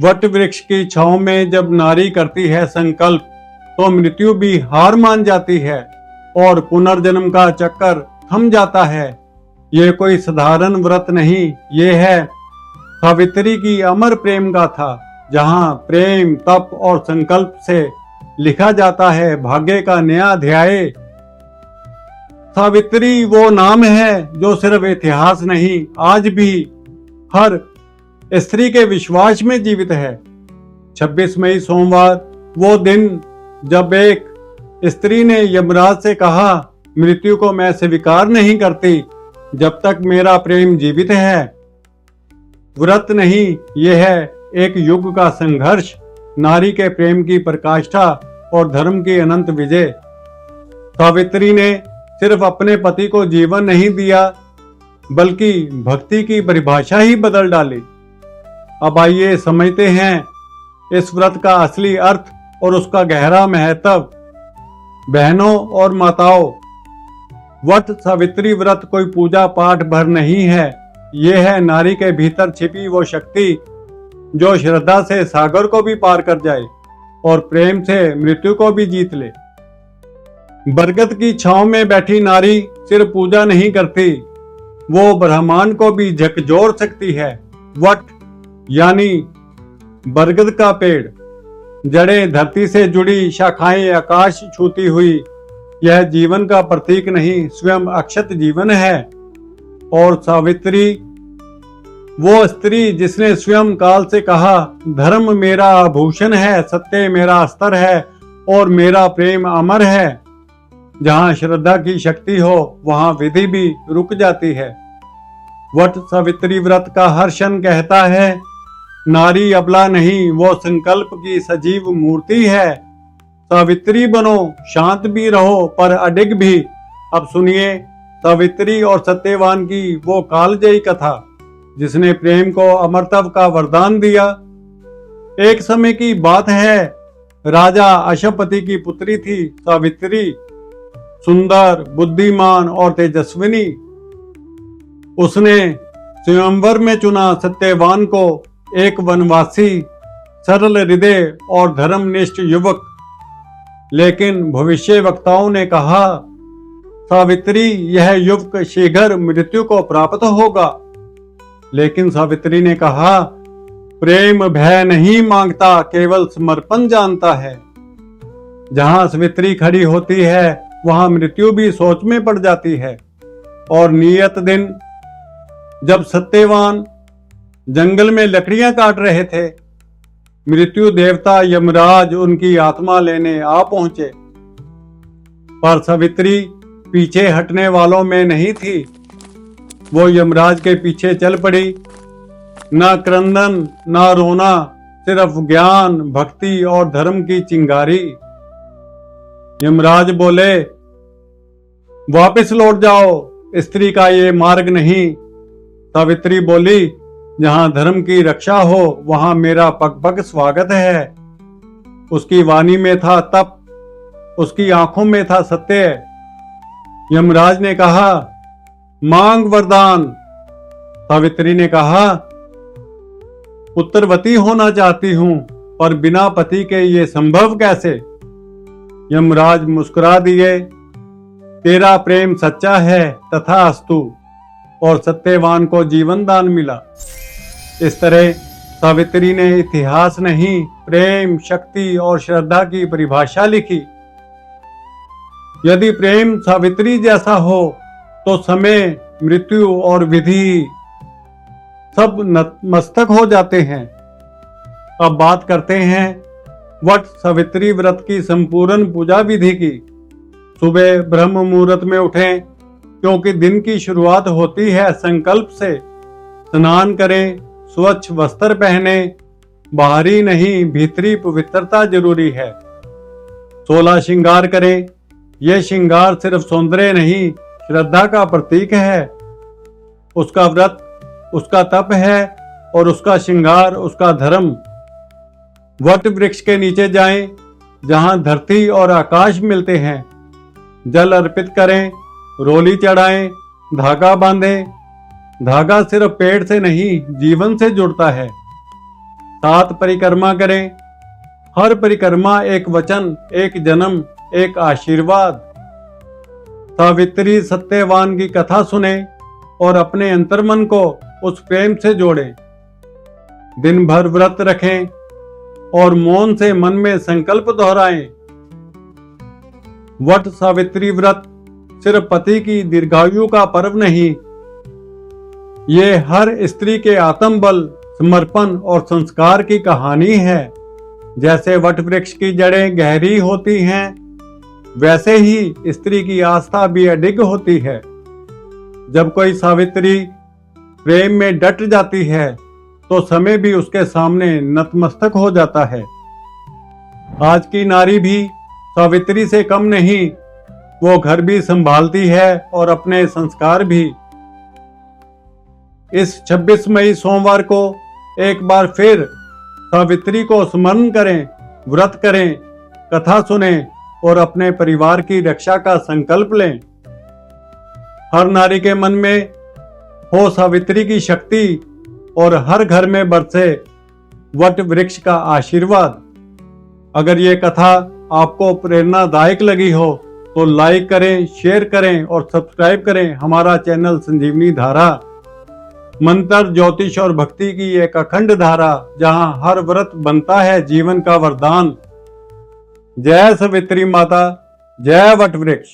What वृक्ष की छांव में जब नारी करती है संकल्प तो मृत्यु भी हार मान जाती है और पुनर्जन्म का चक्कर थम जाता है। ये कोई साधारण व्रत नहीं, ये है सावित्री की अमर प्रेम गाथा, जहां प्रेम, तप और संकल्प से लिखा जाता है भाग्य का नया अध्याय। सावित्री वो नाम है जो सिर्फ इतिहास नहीं, आज भी हर स्त्री के विश्वास में जीवित है। 26 मई सोमवार वो दिन जब एक स्त्री ने यमराज से कहा, मृत्यु को मैं स्वीकार नहीं करती जब तक मेरा प्रेम जीवित है। व्रत नहीं, यह है एक युग का संघर्ष, नारी के प्रेम की प्रकाष्ठा और धर्म की अनंत विजय। सावित्री ने सिर्फ अपने पति को जीवन नहीं दिया बल्कि भक्ति की परिभाषा ही बदल डाली। अब आइए समझते हैं इस व्रत का असली अर्थ और उसका गहरा महत्व। बहनों और माताओं, वट सावित्री व्रत कोई पूजा पाठ भर नहीं है, यह है नारी के भीतर छिपी वो शक्ति जो श्रद्धा से सागर को भी पार कर जाए और प्रेम से मृत्यु को भी जीत ले। बरगद की छांव में बैठी नारी सिर्फ पूजा नहीं करती, वो ब्रह्मांड को भी झकझोर सकती है। वट यानी बरगद का पेड़, जड़ें धरती से जुड़ी, शाखाएं आकाश छूती हुई, यह जीवन का प्रतीक नहीं, स्वयं अक्षत जीवन है। और सावित्री वो स्त्री जिसने स्वयं काल से कहा, धर्म मेरा आभूषण है, सत्य मेरा अस्त्र है और मेरा प्रेम अमर है। जहां श्रद्धा की शक्ति हो वहां विधि भी रुक जाती है। वट सावित्री व्रत का हर क्षण कहता है, नारी अबला नहीं, वो संकल्प की सजीव मूर्ति है। सावित्री बनो, शांत भी रहो पर अडिग भी। अब सुनिए सावित्री और सत्यवान की वो कालजयी कथा जिसने प्रेम को अमरत्व का वरदान दिया। एक समय की बात है, राजा अशवपति की पुत्री थी सावित्री, सुंदर, बुद्धिमान और तेजस्विनी। उसने स्वयंवर में चुना सत्यवान को, एक वनवासी, सरल हृदय और धर्मनिष्ठ युवक। लेकिन भविष्यवक्ताओं ने कहा, सावित्री यह युवक शीघ्र मृत्यु को प्राप्त होगा। लेकिन सावित्री ने कहा, प्रेम भय नहीं मांगता, केवल समर्पण जानता है। जहां सावित्री खड़ी होती है वहां मृत्यु भी सोच में पड़ जाती है। और नियत दिन जब सत्यवान जंगल में लकड़ियां काट रहे थे, मृत्यु देवता यमराज उनकी आत्मा लेने आ पहुंचे। पर सावित्री पीछे हटने वालों में नहीं थी, वो यमराज के पीछे चल पड़ी। ना क्रंदन ना रोना, सिर्फ ज्ञान, भक्ति और धर्म की चिंगारी। यमराज बोले, वापस लौट जाओ, स्त्री का ये मार्ग नहीं। सावित्री बोली, जहां धर्म की रक्षा हो वहां मेरा पग पग स्वागत है। उसकी वाणी में था तप, उसकी आंखों में था सत्य। यमराज ने कहा, मांग वरदान। सावित्री ने कहा, पुत्रवती होना चाहती हूं, पर बिना पति के ये संभव कैसे। यमराज मुस्कुरा दिए, तेरा प्रेम सच्चा है, तथास्तु। और सत्यवान को जीवन दान मिला। इस तरह सावित्री ने इतिहास नहीं, प्रेम, शक्ति और श्रद्धा की परिभाषा लिखी। यदि प्रेम सावित्री जैसा हो तो समय, मृत्यु और विधि सब नतमस्तक हो जाते हैं। अब बात करते हैं वट सावित्री व्रत की संपूर्ण पूजा विधि की। सुबह ब्रह्म मुहूर्त में उठें, क्योंकि दिन की शुरुआत होती है संकल्प से। स्नान करें, स्वच्छ वस्त्र पहने, बाहरी नहीं भीतरी पवित्रता जरूरी है। 16 श्रृंगार करें, यह श्रृंगार सिर्फ सौंदर्य नहीं, श्रद्धा का प्रतीक है। उसका व्रत उसका तप है और उसका श्रृंगार उसका धर्म। वट वृक्ष के नीचे जाएं, जहां धरती और आकाश मिलते हैं। जल अर्पित करें, रोली चढ़ाएं, धागा बांधें। धागा सिर्फ पेड़ से नहीं, जीवन से जुड़ता है। 7 परिक्रमा करें। हर परिक्रमा एक वचन, एक जन्म, एक आशीर्वाद। सावित्री सत्यवान की कथा सुने और अपने अंतर्मन को उस प्रेम से जोड़ें। दिन भर व्रत रखें और मौन से मन में संकल्प दोहराएं। वट सावित्री व्रत सिर्फ पति की दीर्घायु का पर्व नहीं, ये हर स्त्री के आत्मबल, समर्पण और संस्कार की कहानी है। जैसे वट वृक्ष की जड़ें गहरी होती हैं, वैसे ही स्त्री की आस्था भी अडिग होती है। जब कोई सावित्री प्रेम में डट जाती है तो समय भी उसके सामने नतमस्तक हो जाता है। आज की नारी भी सावित्री से कम नहीं, वो घर भी संभालती है और अपने संस्कार भी। इस 26 मई सोमवार को एक बार फिर सावित्री को स्मरण करें, व्रत करें, कथा सुने और अपने परिवार की रक्षा का संकल्प लें। हर नारी के मन में हो सावित्री की शक्ति और हर घर में बरसे वट वृक्ष का आशीर्वाद। अगर ये कथा आपको प्रेरणादायक लगी हो तो लाइक करें, शेयर करें और सब्सक्राइब करें हमारा चैनल संजीवनी धारा। मंत्र, ज्योतिष और भक्ति की एक अखंड धारा, जहां हर व्रत बनता है जीवन का वरदान। जय सावित्री माता, जय वट वृक्ष।